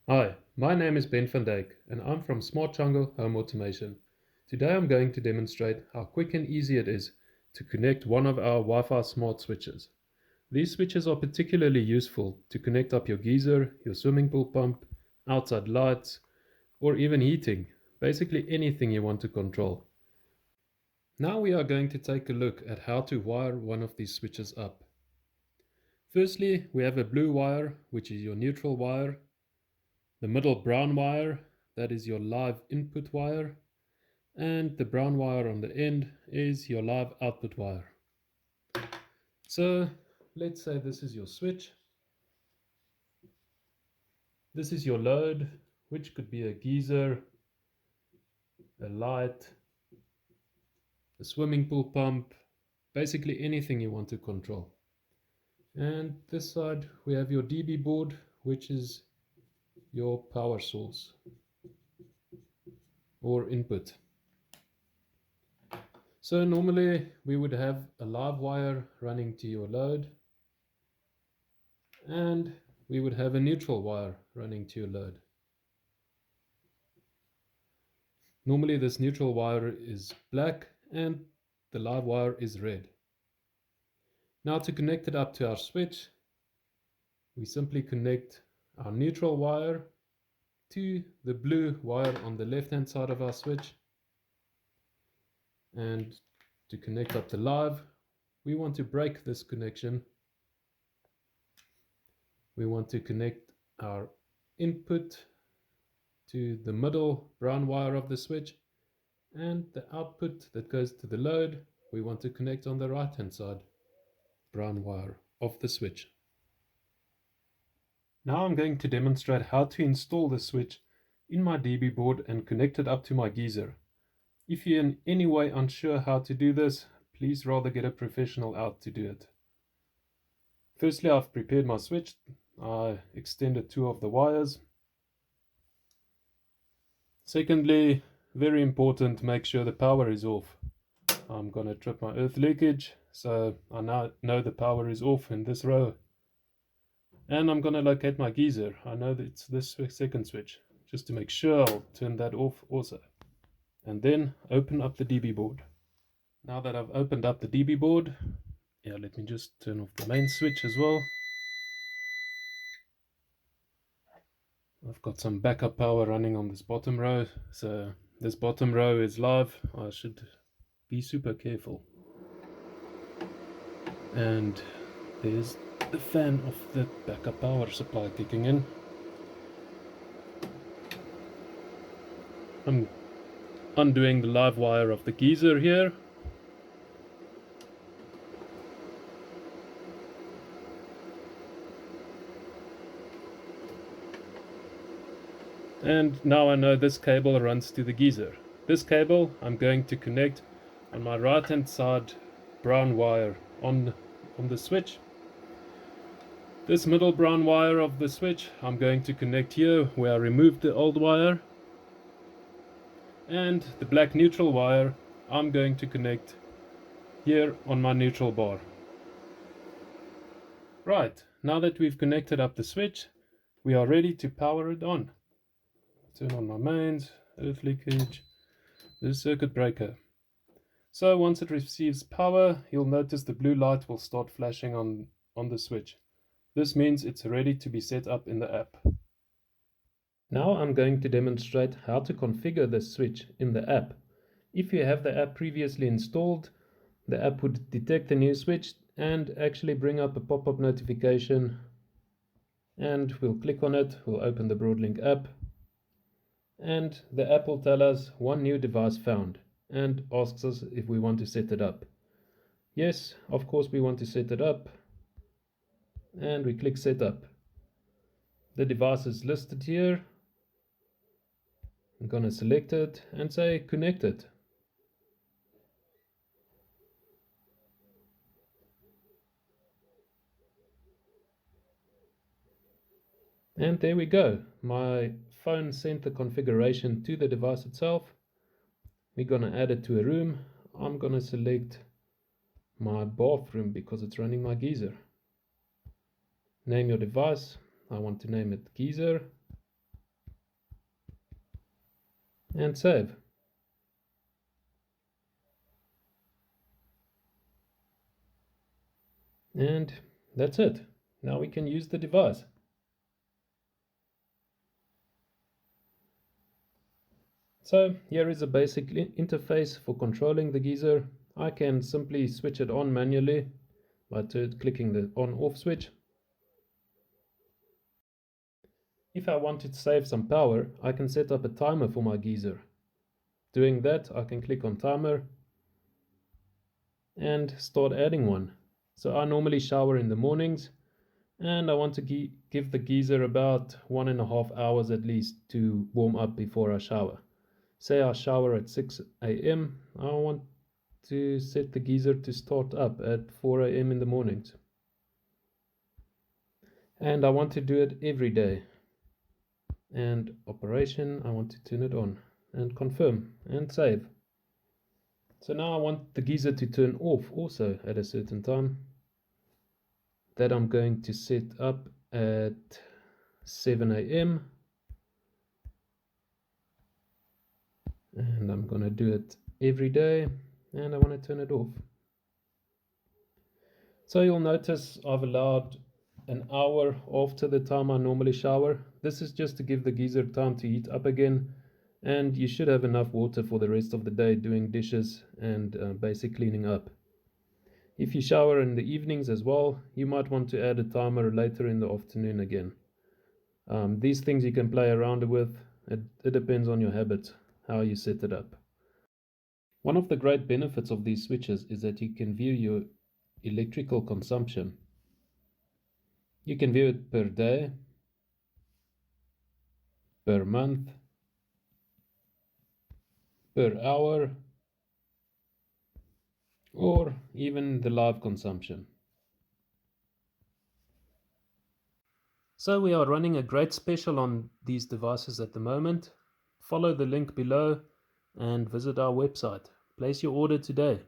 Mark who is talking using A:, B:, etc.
A: Hi, my name is Ben van Dijk and I'm from Smart Jungle Home Automation. Today I'm going to demonstrate how quick and easy it is to connect one of our Wi-Fi smart switches. These switches are particularly useful to connect up your geyser, your swimming pool pump, outside lights, or even heating, basically anything you want to control. Now we are going to take a look at how to wire one of these switches up. Firstly, we have a blue wire, which is your neutral wire. The middle brown wire, that is your live input wire, and the brown wire on the end is your live output wire. So let's say this is your switch. This is your load, which could be a geyser, a light, a swimming pool pump, basically anything you want to control. And this side we have your DB board, which is your power source or input. So normally we would have a live wire running to your load, and we would have a neutral wire running to your load. Normally this neutral wire is black and the live wire is red. Now to connect it up to our switch, we simply connect our neutral wire to the blue wire on the left hand side of our switch. And to connect up the live, we want to break this connection. We want to connect our input to the middle brown wire of the switch, and the output that goes to the load we want to connect on the right hand side brown wire of the switch. Now I'm going to demonstrate how to install the switch in my DB board and connect it up to my geyser. If you're in any way unsure how to do this, please rather get a professional out to do it. Firstly, I've prepared my switch. I extended two of the wires. Secondly, very important, make sure the power is off. I'm going to trip my earth leakage, so I now know the power is off in this row. And I'm going to locate my geyser. I know that it's this second switch. Just to make sure, I'll turn that off also. And then open up the DB board. Now that I've opened up the DB board, let me just turn off the main switch as well. I've got some backup power running on this bottom row, so this bottom row is live. I should be super careful. And there's the fan of the backup power supply kicking in. I'm undoing the live wire of the geyser here. And now I know this cable runs to the geyser. This cable I'm going to connect on my right hand side brown wire on the switch. This middle brown wire of the switch I'm going to connect here where I removed the old wire. And the black neutral wire I'm going to connect here on my neutral bar. Right, now that we've connected up the switch, we are ready to power it on. Turn on my mains, earth leakage, the circuit breaker. So once it receives power, you'll notice the blue light will start flashing on the switch. This means it's ready to be set up in the app. Now I'm going to demonstrate how to configure the switch in the app. If you have the app previously installed, the app would detect the new switch and actually bring up a pop-up notification, and we'll click on it, we'll open the Broadlink app, and the app will tell us one new device found and asks us if we want to set it up. Yes, of course we want to set it up, and we click set up. The device is listed here. I'm going to select it and say connect it. And there we go. My phone sent the configuration to the device itself. We're going to add it to a room. I'm going to select my bathroom because it's running my geyser. Name your device. I want to name it geyser. and save. And that's it. Now we can use the device. So here is a basic interface for controlling the geyser. I can simply switch it on manually by clicking the on-off switch. If I want to save some power, I can set up a timer for my geyser. Doing that, I can click on timer and start adding one. So I normally shower in the mornings, and I want to give the geyser about 1.5 hours at least to warm up before I shower. Say I shower at 6 a.m. I want to set the geyser to start up at 4 a.m. in the mornings. And I want to do it every day. And operation, I want to turn it on and confirm and save. So now I want the geyser to turn off also at a certain time. That I'm going to set up at 7 a.m. and I'm going to do it every day, and I want to turn it off. So you'll notice I've allowed an hour after the time I normally shower. This is just to give the geyser time to heat up again, and you should have enough water for the rest of the day doing dishes and basic cleaning up. If you shower in the evenings as well, you might want to add a timer later in the afternoon again. These things you can play around with. It depends on your habits, how you set it up. One of the great benefits of these switches is that you can view your electrical consumption. You can view it per day, per month, per hour, or even the live consumption. So we are running a great special on these devices at the moment. Follow the link below and visit our website. Place your order today.